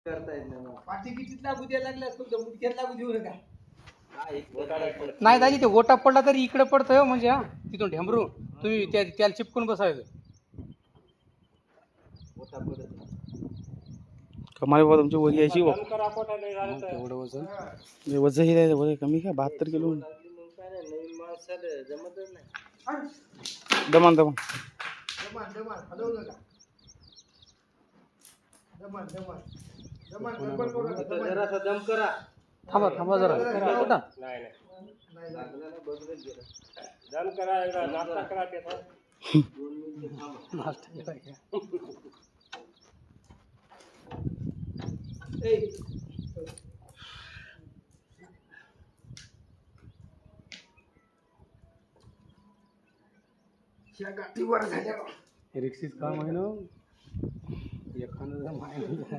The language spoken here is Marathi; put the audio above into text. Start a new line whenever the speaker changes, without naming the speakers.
करता येत नाही पाठी कितीत लागू द्यायला लागल्या तुमच्या मुठ्यात लागू देऊ नका.
नाही दाजी ते गोटा पडला तरी इकडे पडतोय हो, म्हणजे हा तिथून ढेंबरू तुम्ही त्याला चिपकून बसायचं.
कमाल बाबा तुमची वरी यायची
तेवढं वजन
वजन हे आहे वजन कमी का 72 किलो
नवीन माणसाला जमतच नाही.
दमान
दमान दमान हलवू नका. दमान दमान दमान गडबड करू नका. जरासा दम करा.
थांबा थांबा जरा कुठं
नाही नाही लागलं ना बदलून गेलं.
दम करा एकदा नाश्ता करा त्याचा
2 मिनिटं थांबा.
नाश्ता केला का?
ए ह्या गाठी वर झाल्या.
रिक्षीच काम आहे ना एखादं माहिती